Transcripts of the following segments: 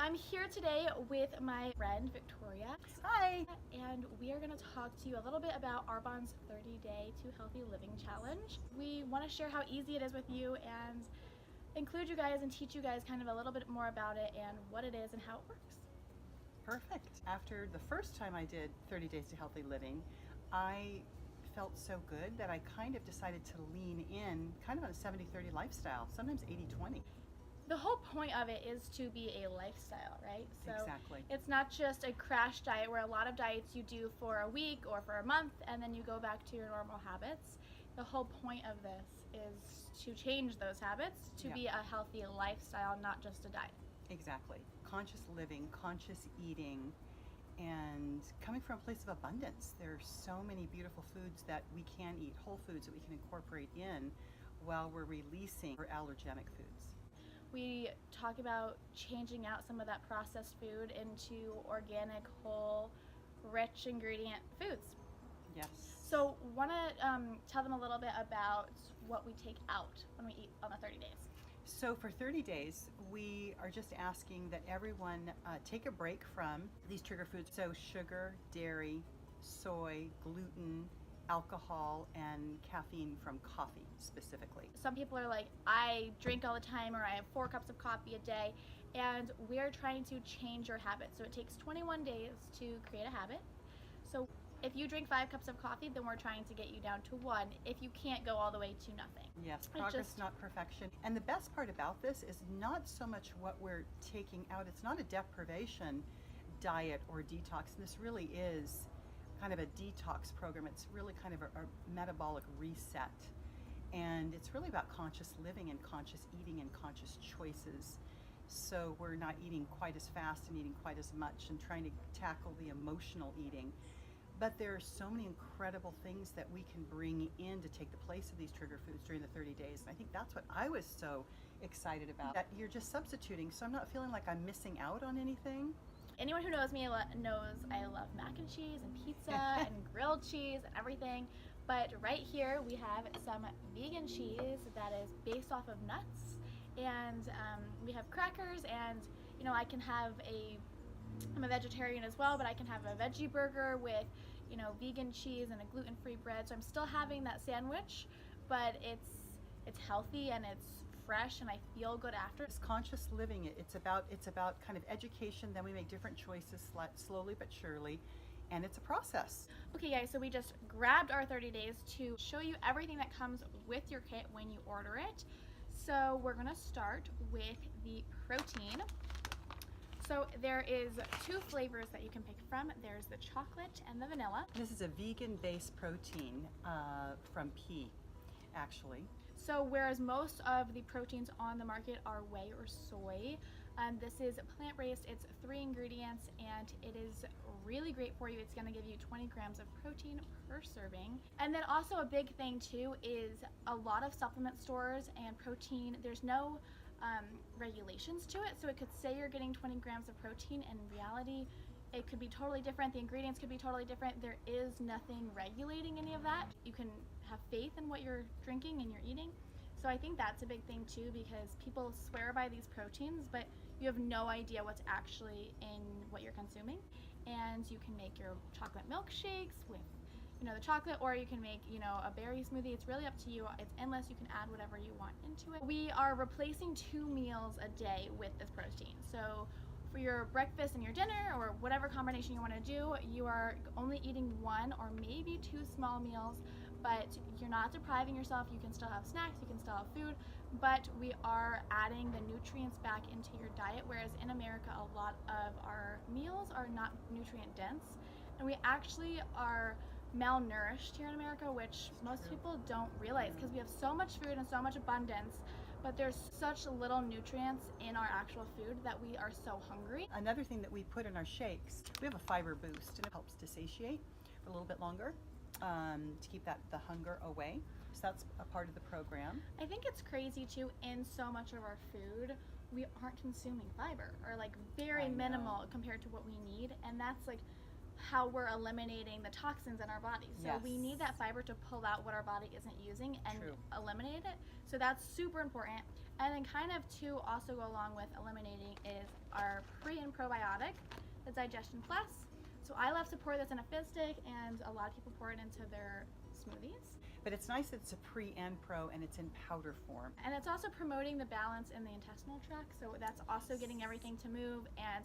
I'm here today with my friend Victoria. Hi! And we are going to talk to you a little bit about Arbonne's 30-Day to Healthy Living Challenge. We want to share how easy it is with you and include you guys and teach you guys kind of a little bit more about it and what it is and how it works. Perfect. After the first time I did 30 Days to Healthy Living, I felt so good that I kind of decided to lean in kind of on a 70-30 lifestyle, sometimes 80-20. The whole point of it is to be a lifestyle, right? So Exactly. it's not just a crash diet where a lot of diets you do for a week or for a month and then you go back to your normal habits. The whole point of this is to change those habits to be a healthy lifestyle, not just a diet. Exactly. Conscious living, conscious eating, and coming from a place of abundance. There are so many beautiful foods that we can eat, whole foods that we can incorporate in while we're releasing our allergenic foods. We talk about changing out some of that processed food into organic, whole, rich ingredient foods. Yes. So want to tell them a little bit about what we take out when we eat on the 30 days. So for 30 days, we are just asking that everyone take a break from these trigger foods. So sugar, dairy, soy, gluten, alcohol, and caffeine from coffee specifically. Some people are like, I drink all the time, or I have 4 cups of coffee a day, and we're trying to change your habit. So it takes 21 days to create a habit. So if you drink 5 cups of coffee, then we're trying to get you down to 1 if you can't go all the way to nothing. Yes, progress, not perfection. And the best part about this is not so much what we're taking out. It's not a deprivation diet or detox. And this really is kind of a detox program. It's really kind of a metabolic reset. And it's really about conscious living and conscious eating and conscious choices. So we're not eating quite as fast and eating quite as much and trying to tackle the emotional eating. But there are so many incredible things that we can bring in to take the place of these trigger foods during the 30 days. And I think that's what I was so excited about. That you're just substituting, so I'm not feeling like I'm missing out on anything. Anyone who knows me knows I love mac and cheese and pizza and grilled cheese and everything. But right here we have some vegan cheese that is based off of nuts. And we have crackers, and you know, I'm a vegetarian as well, but I can have a veggie burger with, you know, vegan cheese and a gluten-free bread. So I'm still having that sandwich, but it's healthy and it's fresh and I feel good after. It's conscious living. It's about kind of education. Then we make different choices slowly but surely, and it's a process. Okay guys, so we just grabbed our 30 days to show you everything that comes with your kit when you order it. So we're gonna start with the protein. So there is 2 flavors that you can pick from. There's the chocolate and the vanilla. This is a vegan-based protein from pea, actually. So whereas most of the proteins on the market are whey or soy, this is plant-based. It's 3 ingredients and it is really great for you. It's going to give you 20 grams of protein per serving. And then also a big thing too is a lot of supplement stores and protein, there's no regulations to it. So it could say you're getting 20 grams of protein, and in reality it could be totally different. The ingredients could be totally different. There is nothing regulating any of that. You can have faith in what you're drinking and you're eating. So I think that's a big thing too, because people swear by these proteins, but you have no idea what's actually in what you're consuming. And you can make your chocolate milkshakes with, you know, the chocolate, or you can make, you know, a berry smoothie. It's really up to you. It's endless. You can add whatever you want into it. We are replacing 2 meals a day with this protein. So for your breakfast and your dinner, or whatever combination you want to do, you are only eating 1 or maybe 2 small meals, but you're not depriving yourself. You can still have snacks, you can still have food, but we are adding the nutrients back into your diet, whereas in America a lot of our meals are not nutrient dense, and we actually are malnourished here in America, which most people don't realize, because we have so much food and so much abundance, but there's such little nutrients in our actual food that we are so hungry. Another thing that we put in our shakes, we have a fiber boost, and it helps to satiate for a little bit longer, to keep the hunger away. So that's a part of the program. I think it's crazy too, in so much of our food we aren't consuming fiber, or like very minimal compared to what we need, and that's like how we're eliminating the toxins in our bodies. So we need that fiber to pull out what our body isn't using and eliminate it. So that's super important. And then kind of to also go along with eliminating is our probiotic, the Digestion Plus. So I love to pour this in a fizz stick, and a lot of people pour it into their smoothies. But it's nice that it's a pre and pro, and it's in powder form. And it's also promoting the balance in the intestinal tract, so that's also getting everything to move. And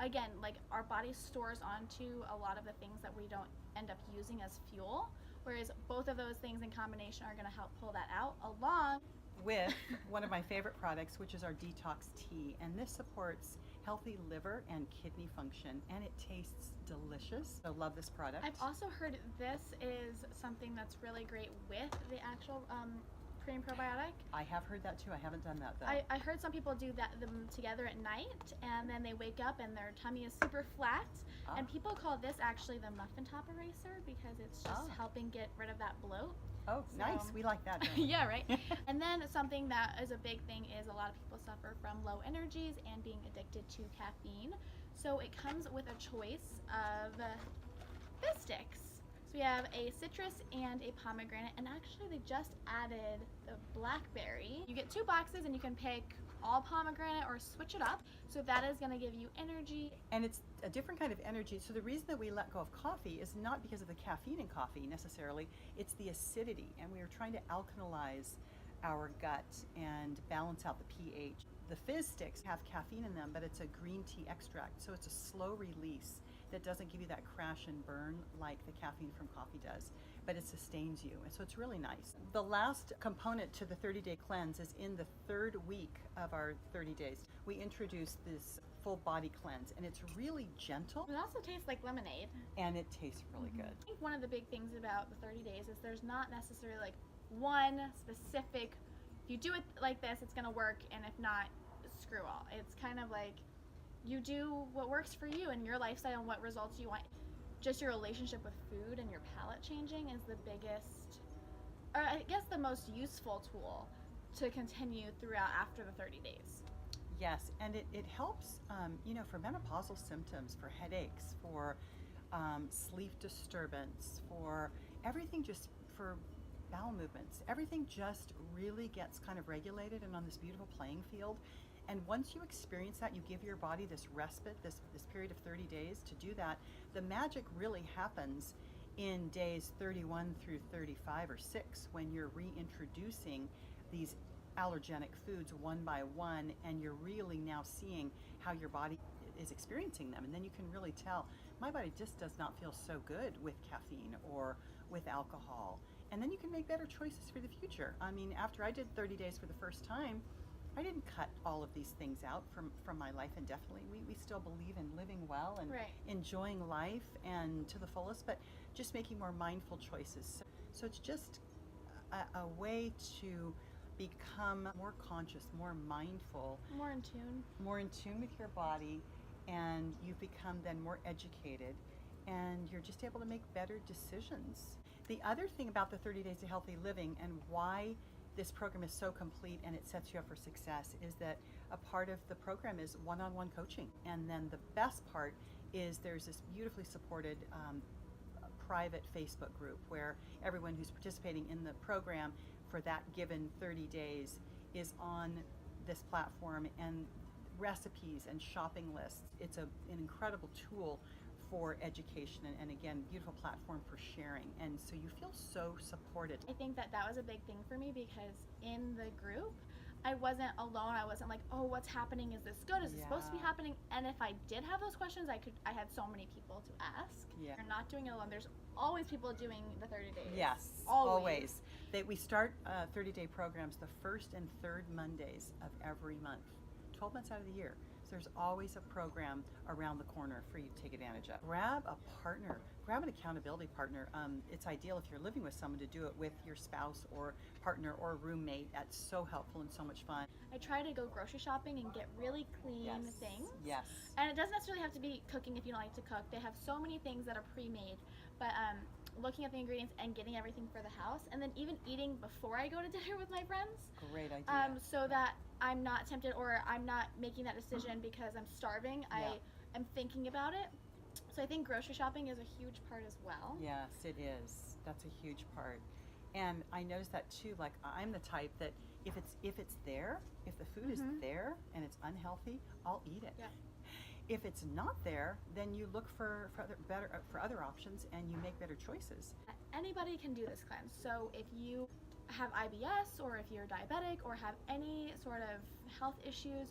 again, like, our body stores onto a lot of the things that we don't end up using as fuel, whereas both of those things in combination are going to help pull that out, along with one of my favorite products, which is our detox tea. And this supports healthy liver and kidney function, and it tastes delicious. So love this product. I've also heard this is something that's really great with the actual pre and probiotic. I have heard that too. I haven't done that though. I heard some people do them together at night, and then they wake up and their tummy is super flat. And people call this actually the muffin top eraser, because it's just helping get rid of that bloat. Oh, So, nice. We like that, don't we? yeah, right. And then something that is a big thing is a lot of people suffer from low energies and being addicted to caffeine. So it comes with a choice of fizz sticks. So we have a citrus and a pomegranate, and actually they just added the blackberry. You get 2 boxes and you can pick all pomegranate or switch it up. So that is going to give you energy. And it's a different kind of energy. So the reason that we let go of coffee is not because of the caffeine in coffee necessarily, it's the acidity. And we are trying to alkalize our gut and balance out the pH. The fizz sticks have caffeine in them, but it's a green tea extract. So it's a slow release that doesn't give you that crash and burn like the caffeine from coffee does, but it sustains you. And so it's really nice. The last component to the 30-day cleanse is in the 3rd week of our 30 days. We introduce this full body cleanse, and it's really gentle. It also tastes like lemonade. And it tastes really good. I think one of the big things about the 30 days is there's not necessarily like one specific, if you do it like this, it's gonna work, and if not, screw all. It's kind of like you do what works for you and your lifestyle and what results you want. Just your relationship with food and your palate changing is the biggest, or I guess the most useful tool to continue throughout after the 30 days. Yes, and it helps, for menopausal symptoms, for headaches, for sleep disturbance, for everything, just for bowel movements. Everything just really gets kind of regulated and on this beautiful playing field. And once you experience that, you give your body this respite, this period of 30 days to do that. The magic really happens in days 31 through 35 or 6, when you're reintroducing these allergenic foods one by one, and you're really now seeing how your body is experiencing them. And then you can really tell, my body just does not feel so good with caffeine or with alcohol. And then you can make better choices for the future. I mean, after I did 30 days for the first time, I didn't cut all of these things out from my life indefinitely. We still believe in living well and enjoying life and to the fullest, but just making more mindful choices. So it's just a way to become more conscious, more mindful, More in tune with your body, and you become then more educated, and you're just able to make better decisions. The other thing about the 30 Days to Healthy Living, and why this program is so complete and it sets you up for success, is that a part of the program is one-on-one coaching. And then the best part is there's this beautifully supported private Facebook group where everyone who's participating in the program for that given 30 days is on this platform, and recipes and shopping lists. It's an incredible tool for education, and again, beautiful platform for sharing, and so you feel so supported. I think that was a big thing for me, because in the group I wasn't alone. I wasn't like, oh, what's happening? Is this good? Is this supposed to be happening? And if I did have those questions, I had so many people to ask. You're not doing it alone. There's always people doing the 30 days. Yes, always. We start 30-day programs the 1st and 3rd Mondays of every month, 12 months out of the year. So there's always a program around the corner for you to take advantage of. Grab a partner, grab an accountability partner. It's ideal if you're living with someone to do it with your spouse or partner or roommate. That's so helpful and so much fun. I try to go grocery shopping and get really clean things. Yes. And it doesn't necessarily have to be cooking if you don't like to cook. They have so many things that are pre-made, but looking at the ingredients and getting everything for the house, and then even eating before I go to dinner with my friends. Great idea. So that I'm not tempted, or I'm not making that decision because I'm starving. I am thinking about it. So I think grocery shopping is a huge part as well. Yes, it is. That's a huge part. And I noticed that too. Like, I'm the type that if it's there, if the food is there and it's unhealthy, I'll eat it. Yeah. If it's not there, then you look for other options and you make better choices. Anybody can do this cleanse. So if you have IBS or if you're diabetic or have any sort of health issues,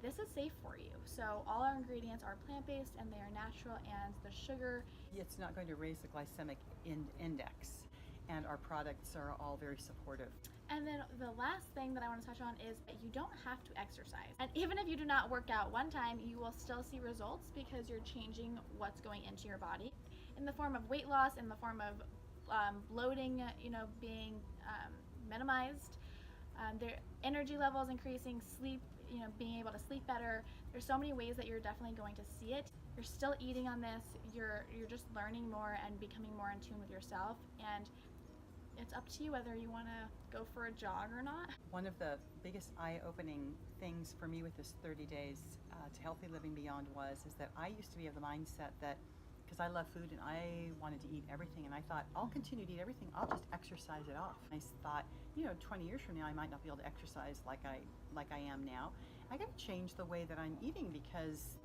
this is safe for you. So all our ingredients are plant-based and they are natural, and the sugar, It's not going to raise the glycemic index, and our products are all very supportive. And then the last thing that I want to touch on is that you don't have to exercise. And even if you do not work out one time, you will still see results because you're changing what's going into your body in the form of weight loss, in the form of bloating, being minimized, their energy levels increasing, sleep, being able to sleep better. There's so many ways that you're definitely going to see it. You're still eating on this. You're just learning more and becoming more in tune with yourself. And it's up to you whether you want to go for a jog or not. One of the biggest eye-opening things for me with this 30 days to Healthy Living Beyond is that I used to be of the mindset that, because I love food and I wanted to eat everything, and I thought, I'll continue to eat everything, I'll just exercise it off. I thought, 20 years from now I might not be able to exercise like I am now. I got to change the way that I'm eating, because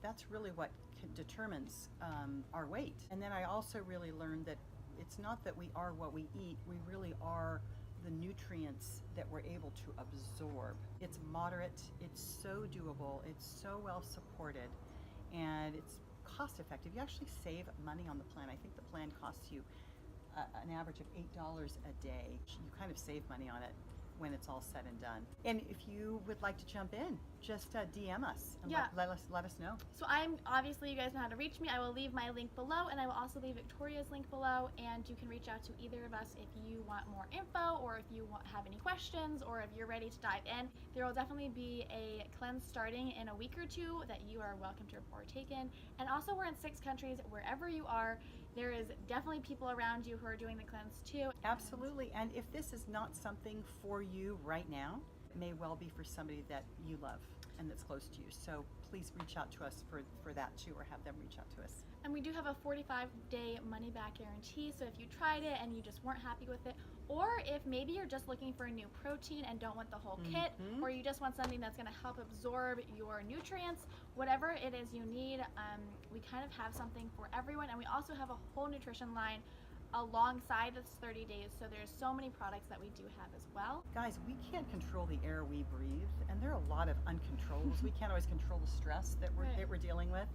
that's really what determines our weight. And then I also really learned that it's not that we are what we eat, we really are the nutrients that we're able to absorb. It's moderate, it's so doable, it's so well supported, and it's cost effective. You actually save money on the plan. I think the plan costs you an average of $8 a day. You kind of save money on it when it's all said and done. And if you would like to jump in, just DM us and let us know. So you guys know how to reach me. I will leave my link below, and I will also leave Victoria's link below, and you can reach out to either of us if you want more info, or if you have any questions, or if you're ready to dive in. There will definitely be a cleanse starting in a week or two that you are welcome to partake in. And also, we're in 6 countries. Wherever you are, there is definitely people around you who are doing the cleanse too. Absolutely. And if this is not something for you right now, it may well be for somebody that you love and that's close to you. So please reach out to us for that too, or have them reach out to us. And we do have a 45-day money-back guarantee. So if you tried it and you just weren't happy with it, or if maybe you're just looking for a new protein and don't want the whole kit, or you just want something that's going to help absorb your nutrients, whatever it is you need, we kind of have something for everyone. And we also have a whole nutrition line alongside this 30 days. So there's so many products that we do have as well. Guys, we can't control the air we breathe, and there are a lot of uncontrollables. We can't always control the stress that we're dealing with.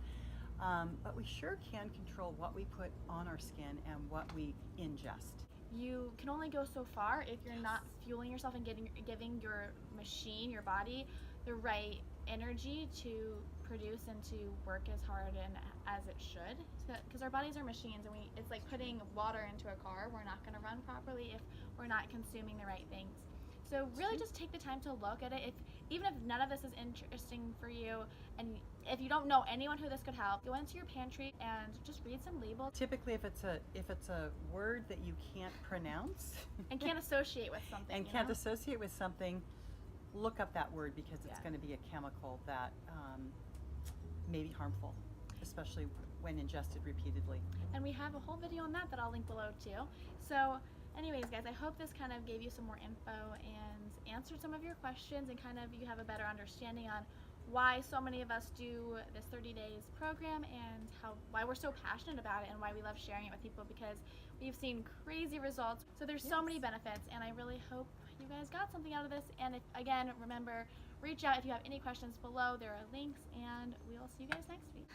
But we sure can control what we put on our skin and what we ingest. You can only go so far if you're not fueling yourself and giving your machine, your body, the right energy to produce and to work as hard and as it should. Because our bodies are machines, and it's like putting water into a car. We're not going to run properly if we're not consuming the right things. So really just take the time to look at it. Even if none of this is interesting for you, and if you don't know anyone who this could help, go into your pantry and just read some labels. Typically, if it's a word that you can't pronounce and can't associate with something, and can't associate with something, look up that word, because it's going to be a chemical that may be harmful, especially when ingested repeatedly. And we have a whole video on that I'll link below too. So anyways, guys, I hope this kind of gave you some more info and answered some of your questions, and kind of you have a better understanding on why so many of us do this 30 days program, and why we're so passionate about it, and why we love sharing it with people, because we've seen crazy results. So there's so many benefits, and I really hope you guys got something out of this. And again, remember, reach out if you have any questions below. There are links, and we'll see you guys next week.